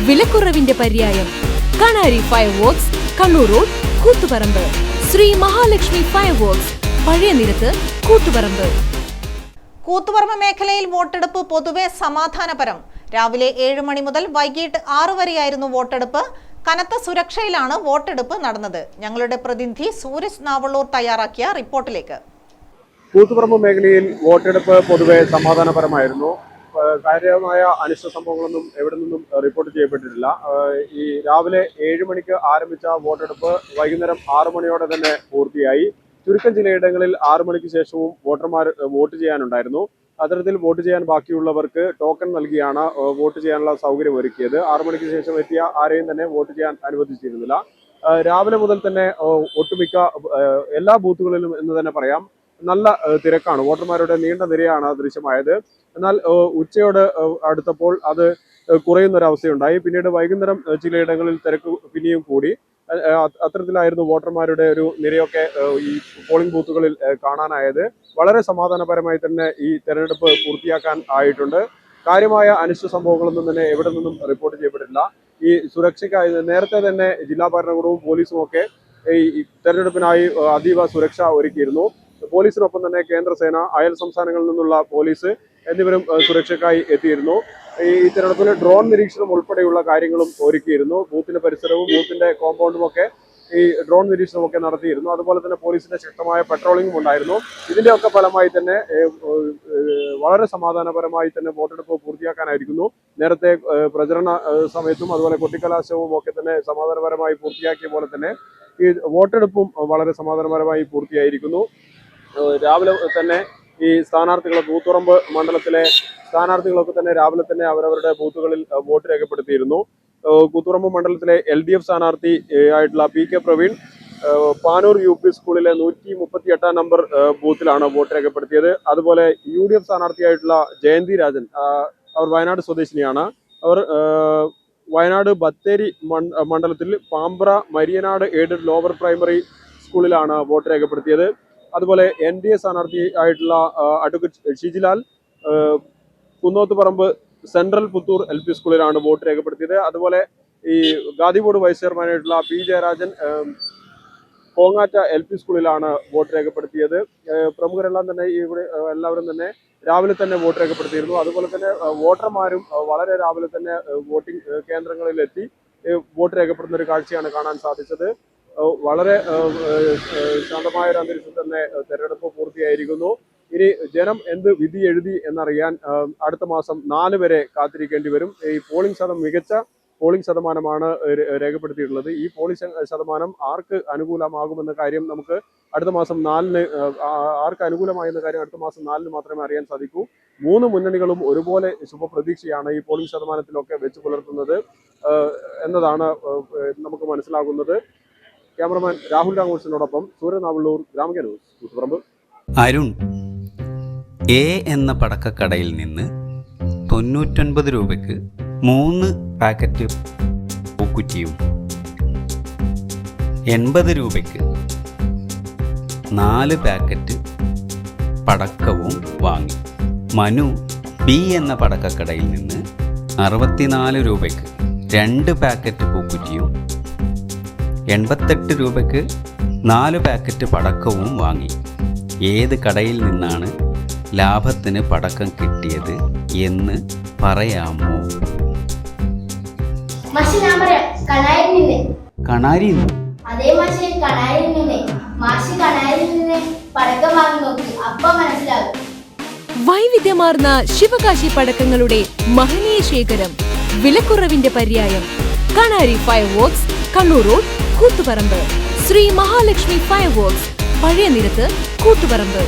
വിലക്കുറവിന്റെ പര്യായം. Kanari fireworks, Kannur road, Koothuparamba. Sree Mahalakshmi fireworks, പഴയ നിരത്ത്, കൂത്തുപറമ്പ്. കൂത്തുപറമ്പ് മേഖലയിൽ വോട്ടെടുപ്പ് പൊതുവെ സമാധാനപരം. രാവിലെ 7 മണി മുതൽ വൈകിട്ട് 6 വരെയായിരുന്നു വോട്ടെടുപ്പ്. കനത്ത സുരക്ഷയിലാണ് വോട്ടെടുപ്പ് നടന്നത്. ഞങ്ങളുടെ പ്രതിനിധി സൂരജ് നാവള്ളൂർ തയ്യാറാക്കിയ റിപ്പോർട്ടിലേക്ക്. കൂത്തുപറമ്പ് മേഖലയിൽ വോട്ടെടുപ്പ് പൊതുവെ സമാധാനപരമായിരുന്നു. കാര്യമായ അനിഷ്ട സംഭവങ്ങളൊന്നും എവിടെ നിന്നും റിപ്പോർട്ട് ചെയ്യപ്പെട്ടിട്ടില്ല. ഈ രാവിലെ 7 മണിക്ക് ആരംഭിച്ച വോട്ടെടുപ്പ് വൈകുന്നേരം 6 മണിയോടെ തന്നെ പൂർത്തിയായി. ചുരുക്കം ചിലയിടങ്ങളിൽ 6 മണിക്ക് ശേഷവും വോട്ടർമാർ വോട്ട് ചെയ്യാനുണ്ടായിരുന്നു. അത്തരത്തിൽ വോട്ട് ചെയ്യാൻ ബാക്കിയുള്ളവർക്ക് ടോക്കൺ നൽകിയാണ് വോട്ട് ചെയ്യാനുള്ള സൗകര്യം ഒരുക്കിയത്. 6 മണിക്ക് ശേഷം എത്തിയ ആരെയും തന്നെ വോട്ട് ചെയ്യാൻ അനുവദിച്ചിരുന്നില്ല. രാവിലെ മുതൽ തന്നെ ഒട്ടുമിക്ക എല്ലാ ബൂത്തുകളിലും എന്ന് തന്നെ പറയാം നല്ല തിരക്കാണ്. വോട്ടർമാരുടെ നീണ്ട നിരയാണ് ദൃശ്യമായത്. എന്നാൽ ഉച്ചയോട് അടുത്തപ്പോൾ അത് കുറയുന്നൊരവസ്ഥയുണ്ടായി. പിന്നീട് വൈകുന്നേരം ചിലയിടങ്ങളിൽ തിരക്ക് പിന്നെയും കൂടി. അത്തരത്തിലായിരുന്നു വോട്ടർമാരുടെ ഒരു നിരയൊക്കെ ഈ പോളിംഗ് ബൂത്തുകളിൽ കാണാനായത്. വളരെ സമാധാനപരമായി തന്നെ ഈ തെരഞ്ഞെടുപ്പ് പൂർത്തിയാക്കാൻ ആയിട്ടുണ്ട്. കാര്യമായ അനിഷ്ട സംഭവങ്ങളൊന്നും തന്നെ എവിടെ നിന്നും റിപ്പോർട്ട് ചെയ്യപ്പെട്ടിട്ടില്ല. ഈ സുരക്ഷയ്ക്കായി നേരത്തെ തന്നെ ജില്ലാ ഭരണകൂടവും പോലീസും ഒക്കെ ഈ തെരഞ്ഞെടുപ്പിനായി അതീവ സുരക്ഷ ഒരുക്കിയിരുന്നു. പോലീസിനൊപ്പം തന്നെ കേന്ദ്രസേന, അയൽ സംസ്ഥാനങ്ങളിൽ നിന്നുള്ള പോലീസ് എന്നിവരും സുരക്ഷയ്ക്കായി എത്തിയിരുന്നു. ഈ തെരഞ്ഞെടുപ്പിൽ ഡ്രോൺ നിരീക്ഷണം ഉൾപ്പെടെയുള്ള കാര്യങ്ങളും ഒരുക്കിയിരുന്നു. ബൂത്തിന്റെ പരിസരവും ബൂത്തിന്റെ കോമ്പൗണ്ടും ഒക്കെ ഈ ഡ്രോൺ നിരീക്ഷണമൊക്കെ നടത്തിയിരുന്നു. അതുപോലെ തന്നെ പോലീസിന്റെ ശക്തമായ പെട്രോളിംഗും ഉണ്ടായിരുന്നു. ഇതിന്റെയൊക്കെ ഫലമായി തന്നെ വളരെ സമാധാനപരമായി തന്നെ വോട്ടെടുപ്പ് പൂർത്തിയാക്കാനായിരിക്കുന്നു. നേരത്തെ പ്രചരണ സമയത്തും അതുപോലെ കൊട്ടിക്കലാശവും ഒക്കെ തന്നെ സമാധാനപരമായി പൂർത്തിയാക്കിയ പോലെ തന്നെ ഈ വോട്ടെടുപ്പും വളരെ സമാധാനപരമായി പൂർത്തിയായിരിക്കുന്നു. രാവിലെ തന്നെ ഈ സ്ഥാനാർത്ഥികളെ കൂത്തുപറമ്പ് മണ്ഡലത്തിലെ സ്ഥാനാർത്ഥികളൊക്കെ തന്നെ രാവിലെ തന്നെ അവരവരുടെ ബൂത്തുകളിൽ വോട്ട് രേഖപ്പെടുത്തിയിരുന്നു. കൂത്തുപറമ്പ് മണ്ഡലത്തിലെ LDF സ്ഥാനാർത്ഥി ആയിട്ടുള്ള PK പ്രവീൺ പാനൂർ UP സ്കൂളിലെ 138 നമ്പർ ബൂത്തിലാണ് വോട്ട് രേഖപ്പെടുത്തിയത്. അതുപോലെ UDF സ്ഥാനാർത്ഥിയായിട്ടുള്ള ജയന്തി രാജൻ, അവർ വയനാട് സ്വദേശിനിയാണ്. അവർ വയനാട് ബത്തേരി മണ്ഡലത്തിൽ Pambra Mariyanad aided lower primary സ്കൂളിലാണ് വോട്ട് രേഖപ്പെടുത്തിയത്. അതുപോലെ NDA സ്ഥാനാർത്ഥി ആയിട്ടുള്ള advocate Shijilal Kunnothuparamba central Puthur LP സ്കൂളിലാണ് വോട്ട് രേഖപ്പെടുത്തിയത്. അതുപോലെ ഈ ഗാദി ബോർഡ് വൈസ് ചെയർമാനായിട്ടുള്ള P ജയരാജൻ കോങ്ങാറ്റ LP സ്കൂളിലാണ് വോട്ട് രേഖപ്പെടുത്തിയത്. പ്രമുഖരെല്ലാം തന്നെ ഇവിടെ എല്ലാവരും തന്നെ രാവിലെ തന്നെ വോട്ട് രേഖപ്പെടുത്തിയിരുന്നു. അതുപോലെ തന്നെ വോട്ടർമാരും വളരെ രാവിലെ തന്നെ വോട്ടിംഗ് കേന്ദ്രങ്ങളിലെത്തി വോട്ട് രേഖപ്പെടുത്തുന്ന ഒരു കാഴ്ചയാണ് കാണാൻ സാധിച്ചത്. വളരെ ശാന്തമായ ഒരു അന്തരീക്ഷത്തിൽ തന്നെ തെരഞ്ഞെടുപ്പ് പൂർത്തിയായിരിക്കുന്നു. ഇനി ജനം എന്ത് വിധി എഴുതി എന്നറിയാൻ അടുത്ത മാസം 4 വരെ കാത്തിരിക്കേണ്ടി വരും. ഈ മികച്ച പോളിംഗ് ശതമാനമാണ് രേഖപ്പെടുത്തിയിട്ടുള്ളത്. ഈ പോളിംഗ് ശതമാനം ആർക്ക് അനുകൂലമാകുമെന്ന കാര്യം നമുക്ക് അടുത്ത മാസം 4-ന് ആർക്ക് അനുകൂലമായെന്ന കാര്യം അടുത്ത മാസം 4-ന് മാത്രമേ അറിയാൻ സാധിക്കൂ. 3 മുന്നണികളും ഒരുപോലെ ശുഭപ്രതീക്ഷയാണ് ഈ പോളിംഗ് ശതമാനത്തിലൊക്കെ വെച്ച് പുലർത്തുന്നത് എന്നതാണ് നമുക്ക് മനസ്സിലാകുന്നത്. ക്യാമറമാൻ രാഹുൽ രാഘോഷിനോടൊപ്പം സൂര്യ നാവള്ളൂർ, ഗ്രാമിക ന്യൂസ്, കൂത്തുപറമ്പ്. അരുൺ A എന്ന പടക്കക്കടയിൽ നിന്ന് 99 രൂപയ്ക്ക് 3 പാക്കറ്റ് പൂക്കുറ്റിയും 80 രൂപയ്ക്ക് 4 പാക്കറ്റ് പടക്കവും വാങ്ങി. മനു B എന്ന പടക്കക്കടയിൽ നിന്ന് 64 രൂപയ്ക്ക് 2 പാക്കറ്റ് പൂക്കുറ്റിയും 88 രൂപയ്ക്ക് 4 പാക്കറ്റ് പടക്കവും വാങ്ങി. ഏത് കടയിൽ നിന്നാണ് ലാഭത്തിന് പടക്കം കിട്ടിയത് എന്ന് പറയാമോ? കണാരി അതേ മാഷെ, കണാരിൽ നിന്ന്. മാഷ് കണാരിൽ നിന്ന് പടക്കം വാങ്ങി നോക്കി, അപ്പൊ മനസ്സിലാകും. വൈവിധ്യമാർന്ന ശിവകാശി പടക്കങ്ങളുടെ മഹനീയ ശേഖരം, വിലക്കുറവിന്റെ പര്യായം. Kanari fireworks, Kannur road, Koothuparamba. Sree Mahalakshmi fireworks, പഴയ നിരത്ത്, കൂത്തുപറമ്പ്.